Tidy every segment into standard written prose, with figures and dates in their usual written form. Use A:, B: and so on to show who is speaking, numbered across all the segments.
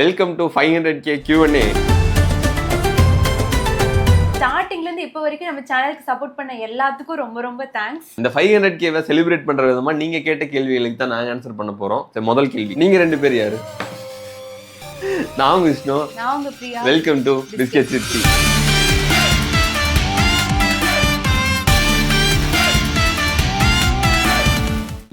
A: Welcome to 500K Q&A.
B: ஸ்டார்டிங்ல இருந்து இப்போ வரைக்கும் நம்ம சேனலுக்கு சப்போர்ட் பண்ண எல்லாத்துக்கும் ரொம்ப ரொம்ப தேங்க்ஸ்.
A: இந்த 500K செலிப்ரேட் பண்ற விதமா நீங்க கேட்ட கேள்விகளுக்கு தான் நாங்க ஆன்சர் பண்ண போறோம். சரி, முதல் கேள்வி, நீங்க ரெண்டு பேர் யாரு? நான் விஷ்ணு.
B: நான் உங்க Priya.
A: Welcome to biscuit city.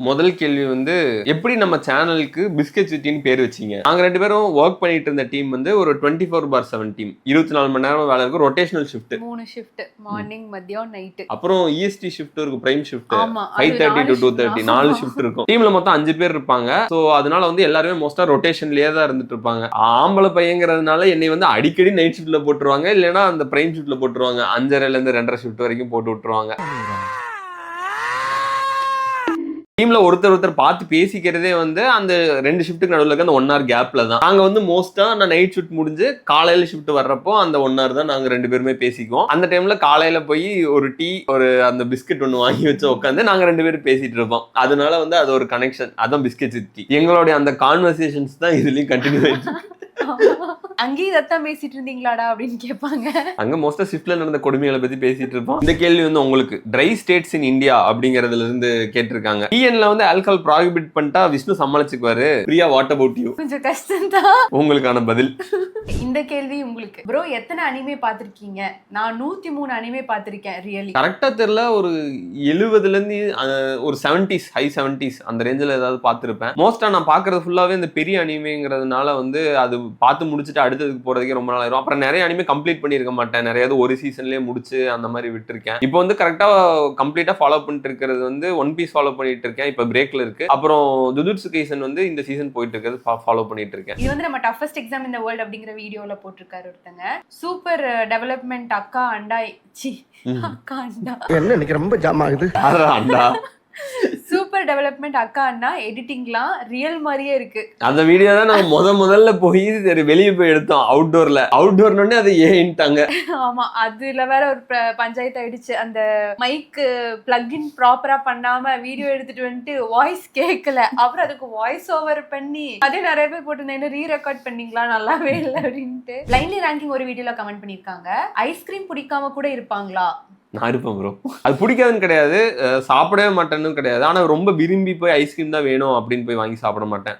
A: முதல் கேள்வி வந்து, எப்படி நம்ம சேனலுக்கு பிஸ்கெட் சிட்டின்னு பேர் வச்சீங்க? நாங்க ரெண்டு பேரும் ஒர்க் பண்ணிட்டு இருந்த டீம் வந்து ஒரு 24/7 டீம், 24 மணி நேரம் வேலை இருக்கும். ரொட்டேஷனல் ஷிஃப்ட்,
B: 3 ஷிஃப்ட், மார்னிங், மதியம், நைட்.
A: அப்புறம் EST ஷிஃப்ட் இருக்கும், பிரைம் ஷிஃப்ட்,
B: ஆமா,
A: 5:30 to 2:30, 4 ஷிஃப்ட் இருக்கும். டீம்ல மொத்தம் 5 பேர் இருப்பாங்க. சோ அதனால வந்து எல்லாருமே மோஸ்டா ரொட்டேஷன்லயே தான் இருந்துட்டு இருப்பாங்க. ஆம்பளை பையங்கிறதுனால என்னை வந்து அடிக்கடி நைட் ஷிஃப்ட்ல போட்டுருவாங்க, இல்லைன்னா அந்த பிரைம் ஷிஃப்ட்ல போட்டுருவாங்க. 5:30ல இருந்து 2:30 ஷிஃப்ட் வரைக்கும் போட்டு விட்டுருவாங்க. டீம்ல ஒருத்தர் பார்த்து பேசிக்கிறதே வந்து அந்த 2 ஷிஃப்ட்டுக்கு நடுவில் இருக்க அந்த 1 hour கேப்ல தான். நாங்க வந்து மோஸ்டா நான் நைட் ஷிஃப்ட் முடிஞ்சு காலையில ஷிஃப்ட் வர்றப்போ அந்த 1 hour தான் நாங்க 2 பேருமே பேசிக்குவோம். அந்த டைம்ல காலையில போய் ஒரு டீ, ஒரு அந்த பிஸ்கெட் ஒன்று வாங்கி வச்சு உட்காந்து நாங்க 2 பேரும் பேசிட்டு இருப்போம். அதனால வந்து அது ஒரு கனெக்ஷன், அதான் பிஸ்கெட் சிட்டி. எங்களுடைய அந்த கான்வர்சேஷன்ஸ் தான் இதுலயும் கண்டினியூ ஆயிட்டு.
B: அங்கேயும் இதைத்தான் பேசிட்டு இருந்தீங்களாடா அப்படின்னு கேட்பாங்க.
A: அங்க மோஸ்டா ஷிஃப்ட்ல நடந்த கொடுமைகளை பத்தி பேசிட்டு இருப்போம். இந்த கேள்வி வந்து உங்களுக்கு ட்ரை ஸ்டேட்ஸ் இன் இந்தியா அப்படிங்கறதுல இருந்து கேட்டிருக்காங்க. டிஎன்ல வந்து ஆல்கஹால் ப்ராஹிபிட் பண்ணிட்டா விஷ்ணு சமாளிச்சுக்குவாரு. Priya, what about you?
B: கொஞ்சம் கஷ்டம் தான்.
A: உங்களுக்கான பதில்
B: இந்த கேள்வி உங்களுக்கு. ப்ரோ, எத்தனை அனிமே பாத்திருக்கீங்க? நான் 103 அனிமே பாத்திருக்கேன். ரியலி
A: கரெக்டா தெரியல, ஒரு 70ல இருந்து ஒரு 70s, ஹை 70s அந்த ரேஞ்சில் ஏதாவது பார்த்துருப்பேன். மோஸ்டா நான் பாக்குறது ஃபுல்லாவே இந்த பெரிய அனிமேங்கிறதுனால வந்து அது பார்த்து முடிச்சுட்டு அடுத்ததுக்கு போறதுக்கே ரொம்ப நாள் ஆயிரும். அப்புறம் நிறைய அனிமே கம்ப்ளீட் பண்ணியிருக்க மாட்டேன், நிறைய ஒரு சீசன்லயே முடிச்சு அந்த மாதிரி விட்டுருக்கேன். இப்போ வந்து கரெக்டா கம்ப்ளீட்டா ஃபாலோ பண்ணிட்டு இருக்கிறது வந்து ஒன் பீஸ் ஃபாலோ பண்ணிட்டு இருக்கேன், இப்போ பிரேக்ல இருக்கு. அப்புறம் ஜுஜுட்சு கைசன் வந்து இந்த சீசன் போயிட்டு இருக்கிறது ஃபாலோ பண்ணிட்டு இருக்கேன்.
B: இது வந்து நம்ம டஃபஸ்ட் எக்ஸாம் இந்த வேர்ல்ட் அப்படிங்கிற வீடியோல போட்டிருக்காரு ஒருத்தங்க. சூப்பர் டெவலப்மெண்ட் அக்கா அண்டா. அக்கா அண்டா
C: என்ன இன்னைக்கு ரொம்ப ஜாம் ஆகுது.
A: அண்டா
B: சூப்பர் டெவலப்மெண்ட் அக்கா அண்ணா, எடிட்டிங்லாம் ரியல் மாதிரியே இருக்கு.
A: அந்த வீடியோ தான் நாங்க முதல்ல போய் சரி வெளியே போய் எடுத்தோம். அவுட்டோர்னே அதை ஏன்ட்டாங்க.
B: ஆமா, அதுல வேற ஒரு பஞ்சாயத்து ஆயிடுச்சு. அந்த மைக் பிளக்இன் ப்ராப்பரா பண்ணாம வீடியோ எடுத்துட்டு வந்துட்டு வாய்ஸ் கேட்கல. அப்புறம் அதுக்கு வாய்ஸ் ஓவர் பண்ணி அதே நிறைய பேர் போட்டு ரீ ரெக்கார்ட் பண்ணீங்களா, நல்லாவே இல்லை அப்படின்ட்டு. பிளைண்ட்லி ரேங்கிங் ஒரு வீடியோல கமெண்ட் பண்ணிருக்காங்க, ஐஸ்கிரீம் பிடிக்காம கூட இருப்பாங்களா?
A: நான் இருப்பேன் ப்ரோ. அது பிடிக்காதுன்னு கிடையாது, சாப்பிடவே மாட்டேன்னு கிடையாது. ஆனா ரொம்ப விரும்பி போய் ஐஸ்கிரீம் தான் வேணும் அப்படின்னு போய் வாங்கி சாப்பிட மாட்டேன்.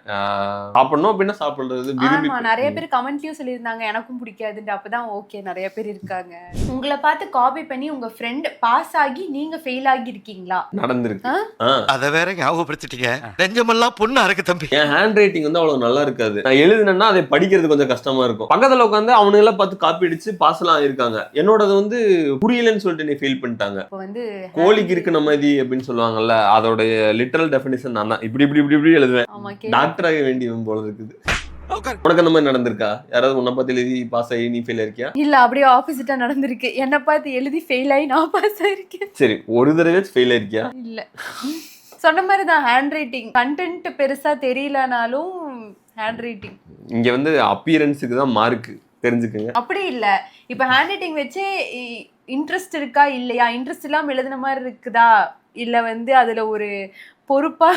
A: சாப்பிடணும் அப்படின்னா சாப்பிடுறது விரும்பி.
B: நிறைய பேர் கமெண்ட்லயும் சொல்லியிருந்தாங்க எனக்கும் பிடிக்காதுன்னு. அப்பதான் ஓகே, நிறைய பேர் இருக்காங்க. உங்களை பார்த்து காப்பி பண்ணி உங்க ஃப்ரெண்ட் பாஸ் ஆகி நீங்க ஃபெயில் ஆகி இருக்கீங்களா?
A: நடந்திருக்கு.
C: அத வேற ஞாபகப்படுத்திட்டீங்க. நெஞ்சமெல்லாம் பொண்ணா இருக்கு தம்பி.
A: என் ஹேண்ட் ரைட்டிங் வந்து அவ்வளவு நல்லா இருக்காது. நான் எழுதுனேன்னா அதை படிக்கிறது கொஞ்சம் கஷ்டமா இருக்கும். பக்கத்துல உட்காந்து அவனுங்க எல்லாம் பார்த்து காப்பி அடிச்சு பாஸ் எல்லாம் ஆயிருக்காங்க. என்னோடது வந்து புரியலன்னு சொல்லிட்டு ஃபீல் பண்ணிட்டாங்க. கோழிக்கு இருக்கு நம்மதி அப்படின்னு சொல்லுவாங்கல்ல, அதோட லிட்டரல் டெஃபினிஷன் நான் தான். இப்படி இப்படி இப்படி இப்படி எழுதுவேன். டாக்டர் ஆக வேண்டியவன் போல இருக்குது. உனக்கு அந்த மாதிரி நடந்திருக்கா? யாராவது உன்னை பார்த்து எழுதி பாஸ் ஆகி நீ ஃபெயில் ஆயிருக்கியா?
B: இல்ல, அப்படியே ஆப்போசிட்டா நடந்திருக்கு. என்ன பார்த்து எழுதி ஃபெயில் ஆகி நான் பாஸ் ஆயிருக்கேன்.
A: சரி, ஒரு தடவை ஃபெயில் ஆயிருக்கியா?
B: இல்ல, சொன்ன மாதிரி தான். ஹேண்ட் ரைட்டிங் கண்டென்ட் பெருசா தெரியலனாலும் ஹேண்ட் ரைட்டிங்
A: இங்க வந்து அப்பியரன்ஸுக்கு தான் மார்க், தெரிஞ்சுக்கங்க.
B: அப்படி இல்ல, இப்ப ஹேண்ட் ரைட்டிங் வச்சு இன்ட்ரெஸ்ட் இருக்கா இல்லையா, இன்ட்ரெஸ்ட் இல்லாம எழுதுன மாதிரி இருக்குதா, இல்ல வந்து அதுல ஒரு பொறுப்பா,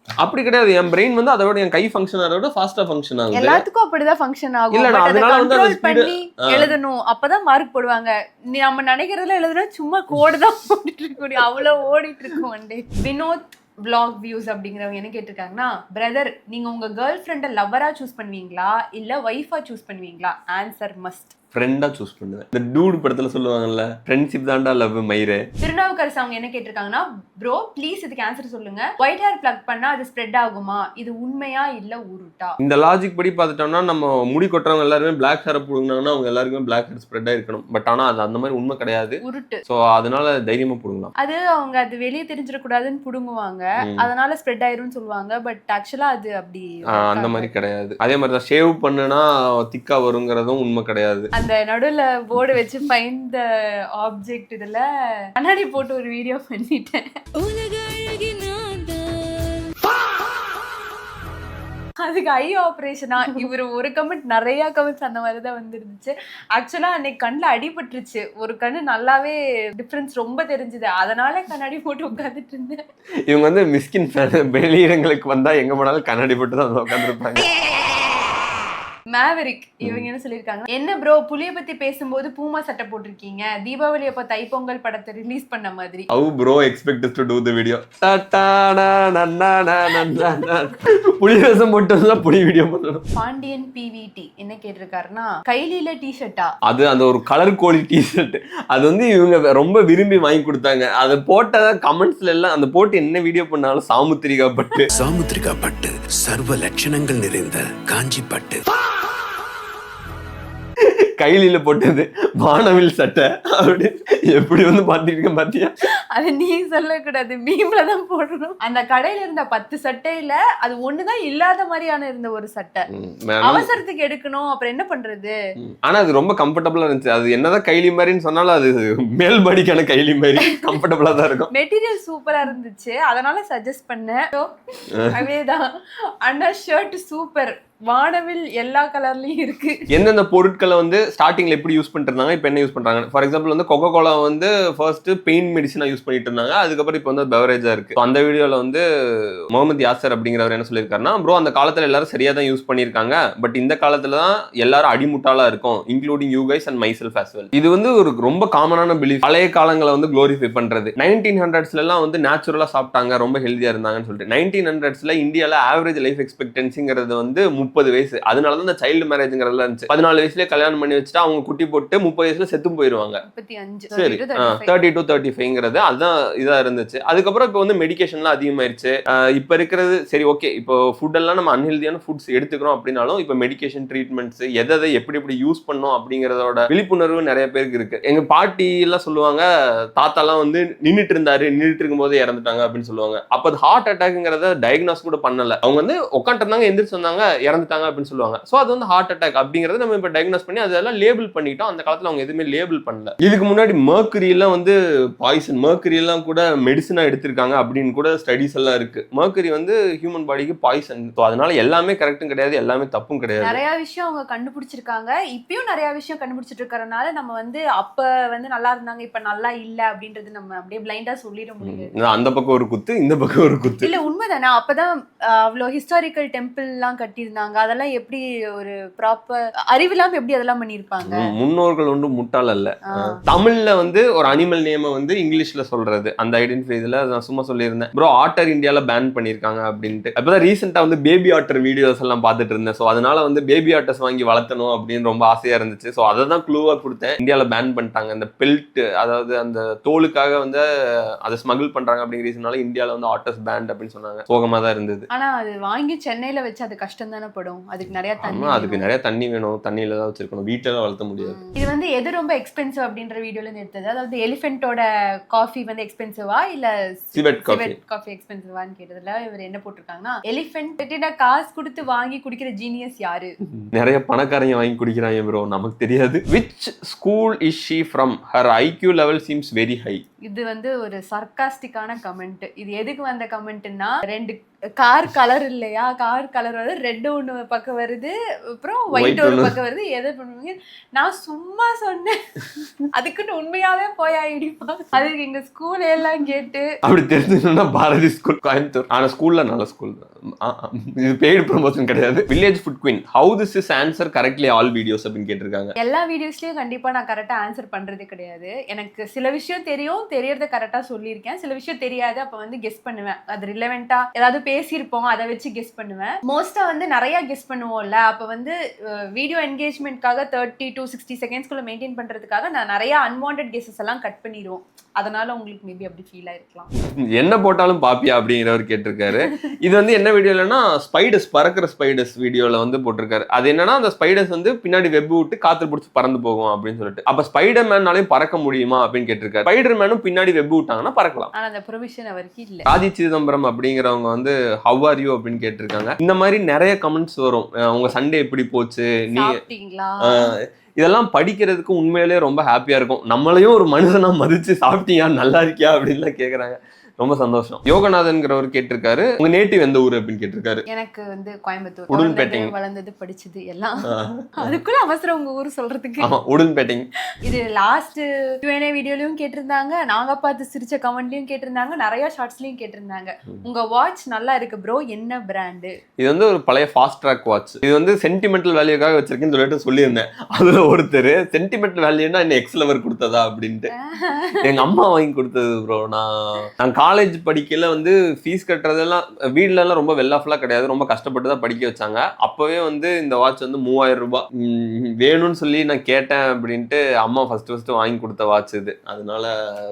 A: அப்படி கிடையாது. என் பிரெயின் வந்து அதோட என் கை ஃபங்க்ஷன் ஆகிறத ஃபாஸ்டா ஃபங்க்ஷன் ஆகுது.
B: எல்லாத்துக்கும் அப்படிதான் ஃபங்க்ஷன் ஆகும்.
A: இல்ல, நான் அதனால வந்து அந்த
B: பண்ணி எழுதணும், அப்பதான் மார்க் போடுவாங்க. நம்ம நினைக்கிறதுல எழுதுனா சும்மா கோடு தான் போட்டுட்டு இருக்க முடியும், அவ்வளவு ஓடிட்டு இருக்கும் one day. Vinod vlog views அப்படிங்கிறவங்க என்ன கேட்டிருக்காங்கன்னா, பிரதர் நீங்க உங்க கேர்ள் ஃப்ரெண்டை லவ்வரா சூஸ் பண்ணுவீங்களா இல்ல வைஃபா சூஸ் பண்ணுவீங்களா? ஆன்சர் மஸ்ட்
A: ஃப்ரெண்டா சூஸ் பண்ணுவேன். இந்த டூட் படத்துல சொல்லுவாங்கல்ல, ஃப்ரெண்ட்ஷிப் தான்டா லவ் மயிரே.
B: திருநாவுக்கரசு அவங்க என்ன கேட்டிருக்காங்கன்னா, ப்ரோ ப்ளீஸ் இதுக்கு ஆன்சர் சொல்லுங்க, ஒயிட் ஹேர் பிளக் பண்ணா அது ஸ்ப்ரெட் ஆகுமா? இது உண்மையா இல்ல உருட்டா?
A: இந்த லாஜிக் படி பார்த்துட்டோம்னா, நம்ம முடி கொட்டுறவங்க எல்லாருமே பிளாக் ஹேர் போடுங்கன்னா அவங்க எல்லாருக்குமே பிளாக் ஹேர் ஸ்ப்ரெட் ஆயிருக்கணும். பட் ஆனா அது அந்த மாதிரி உண்மை கிடையாது,
B: உருட்டு.
A: சோ அதனால தைரியமா போடுங்கலாம்.
B: அது அவங்க அது வெளியே தெரிஞ்சிடக்கூடாதுன்னு புடுங்குவாங்க, அதனால ஸ்ப்ரெட் ஆயிரும்னு சொல்லுவாங்க. பட் ஆக்சுவலா அது அப்படி
A: அந்த மாதிரி கிடையாது. அதே மாதிரி தான் ஷேவ் பண்ணுனா திக்கா வருங்கிறதும் உண்மை கிடையாது.
B: அந்த நடுவுல போர்டு வச்சு ஃபைண்ட் த ஆப்ஜெக்ட் இதுல கண்ணாடி போட்டு ஒரு வீடியோ பண்ணிட்டேன். அதுக்கு ஐ ஆப்ரேஷனா இவர் ஒரு கமெண்ட், நிறைய கமெண்ட்ஸ் அந்த மாதிரி தான் வந்துருந்துச்சு. ஆக்சுவலா அன்னைக்கு கண்ணில் அடிபட்டுருச்சு, ஒரு கண்ணு நல்லாவே டிஃப்ரென்ஸ் ரொம்ப தெரிஞ்சுது, அதனால கண்ணாடி போட்டு உட்காந்துட்டு இருந்தேன்.
A: இவங்க வந்து மிஸ்கின் வெளியிடங்களுக்கு வந்தா எங்க போனாலும் கண்ணாடி போட்டு தான் உட்காந்துருப்பாங்க.
B: மேவரிக் இவங்க என்ன சொல்லிருக்காங்க, என்ன ப்ரோ புலிய பத்தி பேசும்போது பூமா சட்டை போட்டிருக்கீங்க, தீபாவளி அப்ப தைப்பொங்கல் படத்தை ரிலீஸ் பண்ண மாதிரி.
A: How bro expect us to do the video? புலி வேஷம் போட்டு புலி வீடியோ பண்ணணும்.
B: பாண்டியன் பிவிடி என்ன கேட்டிருக்காருன்னா, கைலில டிஷர்ட்டா?
A: அது அந்த ஒரு கலர் கோழி டிஷர்ட், அது வந்து இவங்க ரொம்ப விரும்பி வாங்கி கொடுத்தாங்க. அதை போட்ட கமெண்ட்ஸ்ல எல்லாம் அந்த போட்டு என்ன வீடியோ பண்ணாலும் சாமுத்திரிகா பட்டு
D: சாமுத்திரிகா பட்டு சர்வ லட்சணங்கள் நிறைந்த காஞ்சி பட்டு.
A: கைலில போட்டது வானவில் சட்டை அப்படி எப்படி வந்து மாத்திருக்கேன் பாத்தியா?
B: அது நீ சொல்லக்கூடாது, மீம்ல தான் போடணும். அந்த கடையில இருந்த 10 சட்டையில அது ஒண்ணுதான் இல்லாத மாதிரியான இருந்த ஒரு சட்டை. அவசரத்துக்கு எடுக்கணும், அப்புறம் என்ன பண்றது?
A: ஆனா அது ரொம்ப கம்ஃபர்டபுளா இருந்துச்சு. அது என்னதான் கைலி மாதிரின்னு சொன்னாலும் அது மேல் பாடிக்கான கைலி மாதிரி கம்ஃபர்டபுளா தான் இருக்கும்.
B: மெட்டீரியல் சூப்பரா இருந்துச்சு, அதனால சஜஸ்ட் பண்ணேன். அதேதான் அண்ணா ஷர்ட் சூப்பர், வானவில் எல்லா கலர்லயும் இருக்கு.
A: எந்தெந்த பொருட்களை வந்து ஸ்டார்டிங்ல எப்படி யூஸ் பண்ணிட்டு இருந்தாங்க, இப்போ என்ன யூஸ் பண்றாங்க? ஃபார் எக்ஸாம்பிள் வந்து கொக்கோ கோலா வந்து ஃபர்ஸ்ட் பெயின் மெடிசனா யூஸ் பண்ணிட்டு இருந்தாங்க, அதுக்கப்புறம் இப்போ வந்து பெவரேஜா இருக்கு. அந்த வீடியோல வந்து முகமது யாசர் அப்படிங்கிறவர் என்ன சொல்லியிருக்காருன்னா, ப்ரோ அந்த காலத்துல எல்லாரும் சரியா தான் யூஸ் பண்ணியிருக்காங்க, பட் இந்த காலத்துல தான் எல்லாரும் அடிமுட்டாளா இருக்கும், including you guys and my self as well. இது வந்து ஒரு ரொம்ப காமனான பிலீஃப். பழைய காலங்களை வந்து குளோரிஃபை பண்றது. 1900s எல்லாம் வந்து நேச்சுரலா சாப்பிட்டாங்க, ரொம்ப ஹெல்தியா இருந்தாங்கன்னு சொல்லிட்டு 1900s இந்தியால ஆவரேஜ் லைஃப் எக்ஸ்பெக்டன்சிங்கிறது வந்து 30 வயசு. அதனாலதான் இந்த சைல்டு மேரேஜ்ங்கிறதுல இருந்துச்சு. 14 வயசுலயே கல்யாணம் பண்ணி வச்சுட்டு அவங்க குட்டி போட்டு 30 வயசுல செத்து போயிருவாங்க.
B: 35
A: சரி 30 to 35ங்கிறது அதுதான் இதா இருந்துச்சு. அதுக்கப்புறம் இப்போ வந்து மெடிகேஷன்லாம் அதிகமாயிருச்சு. இப்ப இருக்கிறது சரி ஓகே, இப்போ ஃபுட் எல்லாம் நம்ம அன்ஹெல்தியான ஃபுட்ஸ் எடுத்துக்கிறோம் அப்படின்னாலும் இப்போ மெடிகேஷன் ட்ரீட்மெண்ட்ஸ் எதை எப்படி எப்படி யூஸ் பண்ணோம் அப்படிங்கறதோட விழிப்புணர்வு நிறைய பேருக்கு இருக்கு. எங்க பாட்டி எல்லாம் சொல்லுவாங்க, தாத்தாலாம் வந்து நின்றுட்டு இருக்கும் போதே இறந்துட்டாங்க அப்படின்னு சொல்லுவாங்க. அப்ப அது ஹார்ட் அட்டாக்ங்கிறத டயக்னாஸ் கூட பண்ணல, அவங்க வந்து உட்காந்துட்டு இருந்தாங்க, எந்திரிச்சு வந்தாங்க, இறந்துட்டாங்க அப்படின்னு சொல்லுவாங்க. சோ அது வந்து ஹார்ட் அட்டாக் அப்படிங்கறத நம்ம இப்ப டயக்னாஸ் பண்ணி அதெல்லாம் லேபிள் பண்ணிட்டோம். அந்த காலத்துல அவங்க எதுவுமே லேபிள் பண்ணல. இதுக்கு முன்னாடி மர்க்குரி எல்லாம் வந்து பாய்சன், மர்க்குரி எல்லாம் கூட மெடிசனா எடுத்திருக்காங்க அப்படின்னு கூட ஸ்டடிஸ் எல்லாம் இருக்கு. மர்க்குரி வந்து ஹியூமன் பாடிக்கு பாய்சன். அதனால எல்லாமே கரெக்டும் கிடையாது, எல்லாமே தப்பும் கிடையாது.
B: நிறைய விஷயம் அவங்க கண்டுபிடிச்சிருக்காங்க, இப்பயும் நிறைய விஷயம் கண்டுபிடிச்சிட்டு இருக்கறனால நம்ம வந்து அப்ப வந்து நல்லா இருந்தாங்க, இப்ப நல்லா இல்ல அப்படின்றது நம்ம அப்படியே பிளைண்டா சொல்லிட முடியாது.
A: அந்த பக்கம் ஒரு குத்து, இந்த பக்கம் ஒரு குத்து.
B: இல்ல உண்மைதானே? அப்பதான் அவ்வளவு ஹிஸ்டாரிக்கல் டெம்பிள் எல்லாம் கட்டியிருந்தாங்க, அதெல்லாம் எப்படி ஒரு ப்ராப்பர் அறிவில்லாம எப்படி அதெல்லாம் பண்ணிருப்பாங்க? முன்னோர்கள்
A: ஒன்றும் முட்டாள் அல்ல. தமிழ்ல வந்து ஒரு அனிமல் நேம வந்து இங்கிலீஷ்ல சொல்றது, அந்த ஐடென்டிஃபை இதுல நான் சும்மா சொல்லியிருந்தேன் ப்ரோ, ஆட்டர் இந்தியால பேன் பண்ணிருக்காங்க அப்படின்ட்டு. அப்பதான் ரீசெண்டா வந்து பேபி ஆட்டர் வீடியோஸ் எல்லாம் பார்த்துட்டு இருந்தேன். ஸோ அதனால வந்து பேபி ஆட்டர்ஸ் வாங்கி வளர்த்தணும் அப்படின்னு ரொம்ப ஆசையா இருந்துச்சு. ஸோ அதை தான் க்ளூவா கொடுத்தேன். இந்தியால பேன் பண்ணிட்டாங்க அந்த பெல்ட், அதாவது அந்த தோலுக்காக வந்து அதை ஸ்மகிள் பண்றாங்க அப்படிங்கிற ரீசனால இந்தியால வந்து ஆட்டர்ஸ் பேண்ட் அப்படின்னு சொன்னாங்க. சோகமா தான் இருந்தது.
B: ஆனா அது வாங்கி சென்னையில வச்சு அது கஷ்டம் தானே படும், அதுக்கு நிறைய தண்ணி,
A: அதுக்கு நிறைய தண்ணி வேணும், தண்ணியில தான் வச்சிருக்கணும், வீட்டுல வளர்த்த முடியாது.
B: இது வந்து எது ரொம்ப எக்ஸ்பென்சிவ் அப்படின்ற வீடியோல இருந்து எடுத்தது. அதாவது எலிஃபென்ட்டோட காஃபி வந்து எக்ஸ்பென்சிவா இல்ல சிவெட் காஃபி எக்ஸ்பென்சிவான்னு கேட்டதுல இவர் என்ன போட்டிருக்காங்கன்னா, எலிஃபென்ட் காசு கொடுத்து வாங்கி குடிக்கிற ஜீனியஸ் யாரு?
A: நிறைய பணக்காரங்க வாங்கி குடிக்கிறாங்க ப்ரோ, நமக்கு தெரியாது. Which school is she from? Her IQ level seems very high.
B: இது வந்து ஒரு சர்காஸ்டிக்கான கமெண்ட். இது எதுக்கு வந்த கமெண்ட்னா, 2 கார் கலர் இல்லையா, கார் கலர் வந்து ரெட் ஒன்று பக்கம் வருது, அப்புறம் ஒயிட் ஒரு பக்கம் வருது, எதை பண்ணுவீங்க? நான் சும்மா சொன்னேன், அதுக்குன்னு உண்மையாவே போய் இடிப்பாங்க. அதுக்கு எங்க ஸ்கூல் எல்லாம் கேட்டு
A: அப்படி தெரிஞ்சுன்னா பாரதி ஸ்கூல் கோயம்புத்தூர். ஆனா ஸ்கூல்ல நல்ல ஸ்கூல், இது பெய்டு ப்ரமோஷன் கிடையாது. Village food queen, how this is answer correctly all videos அப்படின்னு கேட்டிருக்காங்க.
B: எல்லா வீடியோஸ்லயும் கண்டிப்பா நான் கரெக்டா ஆன்சர் பண்றதே கிடையாது. எனக்கு சில விஷயம் தெரியும், தெரியறத கரெக்டா சொல்லியிருக்கேன், சில விஷயம் தெரியாது, அப்ப வந்து கெஸ் பண்ணுவேன். அது ரிலவெண்டா ஏதாவது பேசியிருப்போம், அதை வச்சு கெஸ் பண்ணுவேன். மோஸ்டா வந்து நிறைய கெஸ் பண்ணுவோம்ல, அப்ப வந்து வீடியோ என்கேஜ்மெண்ட்காக 30 to 60 செகண்ட்ஸ்குள்ள மெயின்டைன் பண்றதுக்காக நான் நிறைய அன்வான்டட் கெஸஸ் எல்லாம் கட் பண்ணிடுவோம். அதனால உங்களுக்கு மேபி அப்படி ஃபீல் ஆயிருக்கலாம்.
A: என்ன போட்டாலும் பாப்பியா அப்படிங்கிறவர் கேட்டிருக்காரு. இது வந்து என்ன வீடியோலன்னா, ஸ்பைடர்ஸ், பறக்கிற ஸ்பைடர்ஸ் வீடியோல வந்து போட்டிருக்காரு. அது என்னன்னா, அந்த ஸ்பைடர்ஸ் வந்து பின்னாடி வெப் விட்டு காத்து பிடிச்சி பறந்து போகும் அப்படின்னு சொல்லிட்டு. அப்ப ஸ்பைடர் மேனாலையும் பறக்க முடியுமா அப்படின்னு கேட்டிருக்காரு. ஸ்பைடர் மேனும் பின்னாடி வெப் விட்டாங்கன்னா பறக்கலாம்,
B: ஆனா அந்த ப்ரொவிஷன் அவருக்கு இல்ல.
A: ராஜி சிதம்பரம் அப்படிங்கிறவங்க வந்து ஹவ் ஆர் யூ அப்படின்னு கேட்டிருக்காங்க. இந்த மாதிரி நிறைய கமெண்ட்ஸ் வரும். உங்க சண்டே எப்படி போச்சு, நீ இதெல்லாம் படிக்கிறதுக்கு உண்மையிலேயே ரொம்ப ஹாப்பியா இருக்கும். நம்மளையும் ஒரு மனுஷனா மதிச்சு சாப்பிட்டியா, நல்லா இருக்கியா அப்படின்லாம் கேட்குறாங்க. ரொம்ப சந்தோஷம். யோகநாதன்ங்கிறவர் கேட்டிருக்காரு, உங்க நேட்டிவ் எந்த ஊர் அப்படின்னு கேட்டிருக்காரு.
B: எனக்கு வந்து கோயம்புத்தூர்,
A: உடுன்பேட்டை
B: வளர்ந்தது படிச்சது எல்லாம். அதுக்குள்ள அவசரம் உங்க ஊர் சொல்றதுக்கு.
A: ஆமா, உடுன்பேட்டை.
B: இது லாஸ்ட் Q&A வீடியோலயும் கேட்டிருந்தாங்க, நாங்க பார்த்து சிரிச்ச கமெண்ட்லயும் கேட்டிருந்தாங்க, நிறைய ஷார்ட்ஸ்லயும் கேட்டிருந்தாங்க. உங்க வாட்ச் நல்லா இருக்கு ப்ரோ, என்ன பிராண்டு?
A: இது வந்து ஒரு பழைய ஃபாஸ்ட் ட்ராக் வாட்ச். இது வந்து சென்டிமெண்டல் வேல்யூக்காக வச்சிருக்கேன்னு சொல்லிட்டு சொல்லியிருந்தேன். அதுல ஒருத்தர் சென்டிமெண்டல் வேல்யூனா என்ன எக்ஸ் லவர் கொடுத்ததா அப்படின்ட்டு. எங்க அம்மா வாங்கி கொடுத்தது ப்ரோ. நான் காலேஜ் படிக்கல வந்து ஃபீஸ் கட்டுறதெல்லாம் வீட்ல எல்லாம் ரொம்ப வெல் ஆஃப்லாம் கிடையாது, ரொம்ப கஷ்டப்பட்டு தான் படிக்க வச்சாங்க. அப்பவே வந்து இந்த வாட்ச் வந்து 3000 ரூபாய் வேணும்னு சொல்லி நான் கேட்டேன் அப்படின்ட்டு அம்மா ஃபர்ஸ்ட் வாங்கி கொடுத்த வாட்ச் இது. அதனால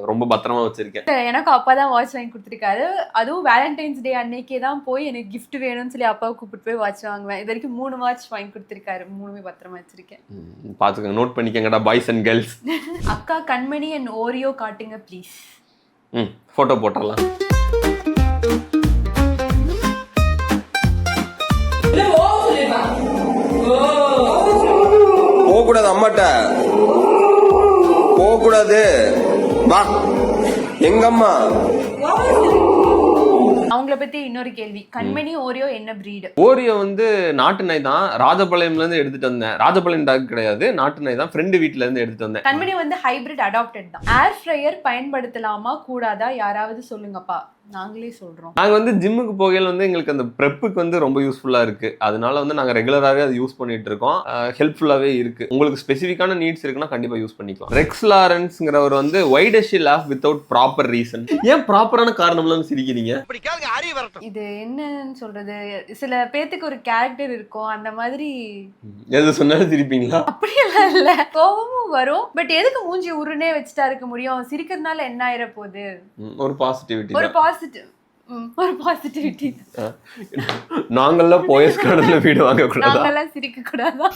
A: ரொம்ப பத்திரமா வச்சிருக்கேன்.
B: எனக்கு அப்பா தான் வாட்ச் வாங்கி கொடுத்துருக்காரு. அதுவும் வேலண்டைன்ஸ் டே அன்னைக்கே தான் போய் எனக்கு கிஃப்ட் வேணும்னு சொல்லி அப்பாவை கூப்பிட்டு போய் வாட்ச் வாங்குவேன். இது வரைக்கும் 3 வாட்ச் வாங்கி கொடுத்துருக்காரு, 3மே பத்திரமா வச்சிருக்கேன்.
A: பாத்துக்கங்க, நோட் பண்ணிக்கங்கடா பாய்ஸ் அண்ட் கேர்ள்ஸ்.
B: அக்கா கண்மணி அண்ட் ஓரியோ காட்டுங்க ப்ளீஸ்.
A: போட்டோ போட்டுடலாம்.
E: போகக்கூடாது, அம்மாட்ட போகக்கூடாது. வா, எங்க அம்மா.
B: அவங்கள பத்தி இன்னொரு கேள்வி, கண்மணி ஓரியோ என்ன பிரீடு?
A: ஓரியோ வந்து நாட்டு நாய் தான், ராஜபாளையம்ல இருந்து எடுத்துட்டு வந்தேன். ராஜபாளையம் டாக் கிடையாது, நாட்டு நாய் தான், ஃப்ரெண்டு வீட்ல இருந்து எடுத்துட்டு வந்தேன்.
B: கண்மணி வந்து ஹைபிரிட் அடாப்டட் தான். ஏர் ஃப்ரையர் பயன்படுத்தலாமா கூடாதா, யாராவது சொல்லுங்கப்பா. நாங்களே சொல்றோம்.
A: நாங்க வந்து ஜிம்முக்கு போகையில வந்து எங்களுக்கு அந்த ப்ரெப்புக்கு வந்து ரொம்ப யூஸ்ஃபுல்லா இருக்கு. அதனால வந்து நாங்க ரெகுலராகவே அதை யூஸ் பண்ணிட்டு இருக்கோம். ஹெல்ப்ஃபுல்லாவே இருக்கு. உங்களுக்கு ஸ்பெசிஃபிக்கான நீட்ஸ் இருக்குன்னா கண்டிப்பா யூஸ் பண்ணிக்கலாம். ரெக்ஸ் லாரன்ஸ்ங்கிறவர் வந்து why does she laugh without proper reason? ஏன் ப்ராப்பரான காரணம்லாம் சிரிக்கிறீங்க?
B: இது என்னன்னு சொல்றது, சில பேத்துக்கு ஒரு கேரக்டர் இருக்கும், அந்த மாதிரி
A: எது சொன்னாலும் சிரிப்பீங்களா?
B: அப்படியெல்லாம் இல்ல, கோவமும் வரும். பட் எதுக்கு மூஞ்சி உருனே வச்சுட்டா இருக்க முடியும்? சிரிக்கிறதுனால என்ன ஆயிர போகுது?
A: ஒரு பாசிட்டிவிட்டி,
B: ஒரு பாசிட்டிவிட்டி.
A: நாங்கெல்லாம் போயஸ் கார்டன்ல வீடு வாங்க கூடாதா?
B: நாங்கெல்லாம் சிரிக்க கூடாதா?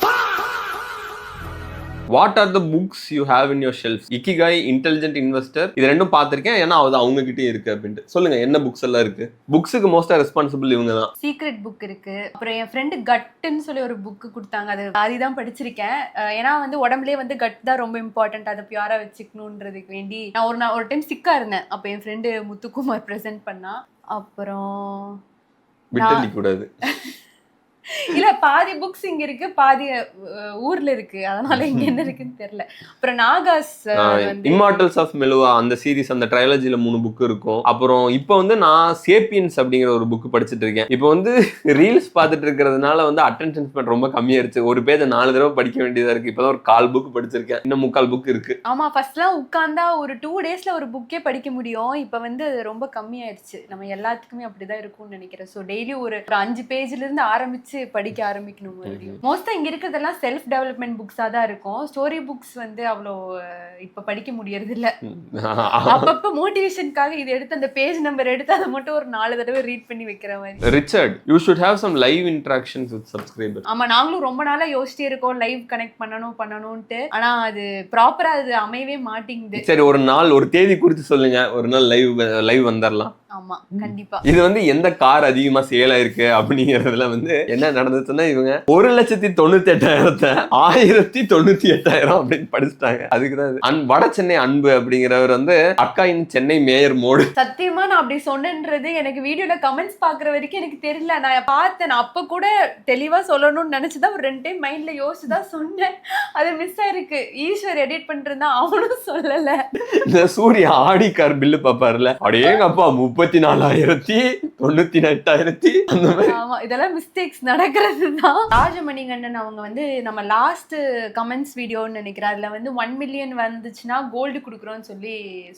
A: What are the books you have in your shelf? Ikigai, intelligent investor, இது ரெண்டும் பார்த்திருக்கேன். ஏன்னா அது அவங்க கிட்டே இருக்கு அப்படின்ட்டு. சொல்லுங்க, என்ன புக்ஸ் எல்லாம் இருக்கு? புக்ஸுக்கு மோஸ்டா ரெஸ்பான்சிபிள் இவங்க தான்.
B: சீக்ரெட் புக் இருக்கு. அப்புறம் என் ஃப்ரெண்டு கட்டுன்னு சொல்லி ஒரு புக் கொடுத்தாங்க, அது அதுதான் படிச்சிருக்கேன். ஏன்னா வந்து உடம்புலேயே வந்து கட் தான் ரொம்ப இம்பார்ட்டன்ட், அதை பியூரா வச்சுக்கணுன்றதுக்கு வேண்டி நான் ஒரு டைம் சிக்கா இருந்தேன். அப்போ என் ஃப்ரெண்டு முத்துக்குமார் ப்ரெசென்ட் பண்ணா. அப்புறம்
A: விட்டலி கூடாது.
B: இல்ல, பாதி புக்ஸ் இங்க இருக்கு, பாதி ஊர்ல இருக்கு, அதனால இங்க என்ன இருக்குன்னு தெரியல. அப்புறம் நாகாஸ் வந்து
A: இம்மார்டல்ஸ் ஆஃப் மெலுவா அந்த சீரிஸ், அந்த ட்ரையாலஜில 3 புக் இருக்கும். அப்புறம் இப்போ வந்து நான் சேப்பியன்ஸ் அப்படிங்கிற ஒரு புக் படிச்சுட்டு இருக்கேன். இப்போ வந்து ரீல்ஸ் பார்த்துட்டு இருக்கிறதுனால வந்து அட்டென்ஷன் ஸ்பென் ரொம்ப கம்மியாயிருச்சு. ஒரு பேஜ் 4 தடவை படிக்க வேண்டியதா இருக்கு. இப்பதான் ஒரு 1/4 புக் படிச்சிருக்கேன், இன்னும் 3/4 புக் இருக்கு.
B: ஆமா, ஃபர்ஸ்ட்லாம் உட்கார்ந்தா ஒரு 2 டேஸ்ல ஒரு புக்கே படிக்க முடியும். இப்ப வந்து அது ரொம்ப கம்மியாயிருச்சு. நம்ம எல்லாத்துக்குமே அப்படிதான் இருக்கும்னு நினைக்கிறேன். ஸோ டெய்லி ஒரு 5 பேஜ்ல இருந்து ஆரம்பிச்சு படிக்க ஆரம்பிக்கணும் மறுபடியும். மோஸ்டா இங்க இருக்கிறதெல்லாம் செல்ஃப் டெவலப்மெண்ட் புக்ஸா தான் இருக்கும். ஸ்டோரி புக்ஸ் வந்து அவ்வளோ இப்ப படிக்க முடியறது இல்ல. அப்பப்ப மோட்டிவேஷனுக்காக இது எடுத்து அந்த பேஜ் நம்பர் எடுத்து அதை மட்டும் ஒரு 4 தடவை ரீட் பண்ணி வைக்கிற மாதிரி.
A: Richard, you should have some live interactions with subscribers.
B: ஆமா, நாங்களும் ரொம்ப நாளா யோசிச்சிட்டே இருக்கோம் லைவ் கனெக்ட் பண்ணணும்ட்டு. ஆனா அது ப்ராப்பரா அது அமையவே மாட்டேங்குது.
A: சரி, ஒரு நாள் ஒரு தேதி குறித்து சொல்லுங்க, ஒரு நாள் லைவ் வந்துடலாம்.
B: ஆமா, கண்டிப்பா.
A: இது வந்து எந்த கார் அதிகமா சேல் ஆயிருக்கு அப்படிங்கறதுல வந்து என்ன நடந்துச்சுன்னா, இவங்க 1,98,000 1,098,000 அப்படின்னு படிச்சுட்டாங்க. அதுக்குதான் வட சென்னை அன்பு அப்படிங்கிறவர் வந்து அக்கா இன் சென்னை மேயர் மோடு.
B: சத்தியமா நான் அப்படி சொன்னேன்றது எனக்கு வீடியோல கமெண்ட்ஸ் பாக்குற வரைக்கும் எனக்கு தெரியல. நான் பார்த்தேன், நான் அப்ப கூட தெளிவா சொல்லணும்னு நினைச்சுதான் ஒரு 2 டைம் மைண்ட்ல யோசிச்சுதான் சொன்னேன். அது மிஸ் ஆயிருக்கு. ஈஸ்வர் எடிட் பண்ணிருந்தா அவனும் சொல்லல.
A: இந்த சூர்யா ஆடி கார் பில்லு பாப்பாருல, அடேங்கப்பா 34,098 அந்த மாதிரி.
B: ஆமா, இதெல்லாம் மிஸ்டேக்ஸ் நடக்கிறதுதான். ராஜமணிகண்டன் அவங்க வந்து நம்ம லாஸ்ட் கமெண்ட்ஸ் வீடியோன்னு நினைக்கிறேன், அதுல வந்து 1 மில்லியன் வந்துச்சுன்னா கோல்டு குடுக்குறோம்னு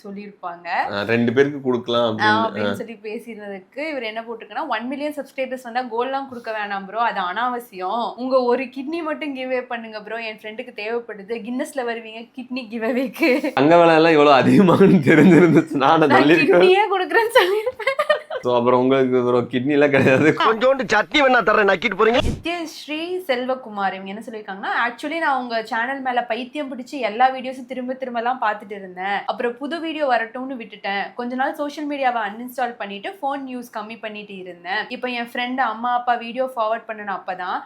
B: சொல்லியிருப்பாங்க.
A: 2 பேருக்கு கொடுக்கலாம்
B: அப்படின்னு சொல்லி பேசினதுக்கு இவர் என்ன போட்டிருக்கன்னா, 1 மில்லியன் சப்ஸ்கிரைபர்ஸ் வந்தா கோல்ட்லாம் கொடுக்க வேணாம் ப்ரோ, அது அனாவசியம். உங்க ஒரு கிட்னி மட்டும் கிவ்வே பண்ணுங்க ப்ரோ, என் ஃப்ரெண்டுக்கு தேவைப்படுது, கின்னஸ்ல வருவீங்க கிட்னி கிவ்வேக்கு.
A: அங்க வேலை எல்லாம் இவ்வளவு அதிகமானு தெரிஞ்சிருந்துச்சுன்னா நான்
B: கிட்னியே கொடுக்குறேன்னு சொல்லியிருப்பேன்.
A: அப்புறம் உங்களுக்கு கிட்னி எல்லாம் கிடையாது,
C: கொஞ்சோண்டு சட்னி வேணா தரேன், நக்கிட்டு போறீங்க.
B: நித்யஸ்ரீ செல்வகுமார் இவங்க என்ன சொல்லியிருக்காங்கன்னா, ஆக்சுவலி நான் உங்க சேனல் மேல பைத்தியம் பிடிச்சி எல்லா வீடியோஸும் திரும்ப எல்லாம் பார்த்துட்டு இருந்தேன். அப்புறம் புது வீடியோ வரட்டும்னு விட்டுட்டேன். கொஞ்ச நாள் சோஷியல் மீடியாவை அன்இன்ஸ்டால் பண்ணிட்டு ஃபோன் யூஸ் கம்மி பண்ணிட்டு இருந்தேன். இப்போ என் ஃப்ரெண்ட் அம்மா அப்பா வீடியோ ஃபார்வர்ட் பண்ணன அப்பதான்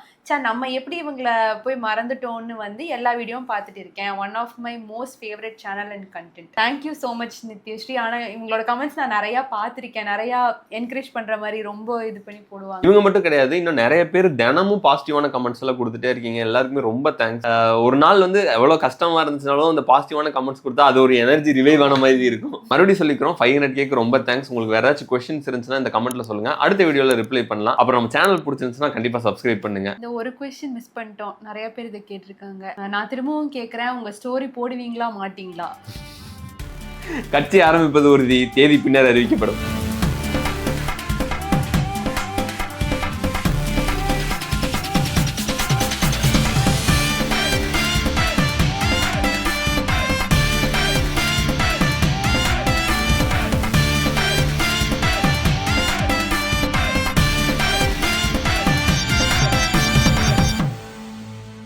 B: நம்ம எப்படி இவங்கள போய் மறந்துட்டோம்னு வந்து எல்லா வீடியோவும் பார்த்துட்டு இருக்கேன். One of my most favourite channel and content. Thank you so much Nithyashree. ஆனா இவங்களோட கமெண்ட்ஸ் நான் நிறைய பார்த்துருக்கேன். நிறைய என்கரேஜ் பண்ற மாதிரி ரொம்ப இது பண்ணி போடுவாங்க.
A: இவங்க மட்டும் கிடையாது, இன்னும் நிறைய பேர் தினமும் பாசிட்டிவான கமெண்ட்ஸ் எல்லாம் கொடுத்துட்டே இருக்கீங்க. எல்லாருக்குமே ரொம்ப தேங்க்ஸ். ஒரு நாள் வந்து எவ்வளவு கஷ்டமா இருந்துச்சுனாலும் அந்த பாசிட்டிவான கமெண்ட்ஸ் கொடுத்தா அது ஒரு எனர்ஜி ரிவைவ் ஆன மாதிரி இருக்கும். மறுபடியும் சொல்லிக்கிறோம், 500K ரொம்ப தேங்க்ஸ். உங்களுக்கு வேற ஏதாச்சும் கொஸ்டின்ஸ் இருந்துச்சுன்னா இந்த கமெண்ட்ல சொல்லுங்க, அடுத்த வீடியோல ரிப்ளை பண்ணலாம். அப்புறம் நம்ம சேனல் பிடிச்சிருந்துச்சுன்னா கண்டிப்பா சப்ஸ்கிரைப் பண்ணுங்க.
B: இந்த ஒரு கொஸ்டின் மிஸ் பண்ணிட்டோம், நிறைய பேர் இதை கேட்டிருக்காங்க. நான் திரும்பவும் கேட்கிறேன், உங்க ஸ்டோரி போடுவீங்களா மாட்டீங்களா?
A: கட்சி ஆரம்பிப்பது உறுதி, தேதி பின்னர் அறிவிக்கப்படும்.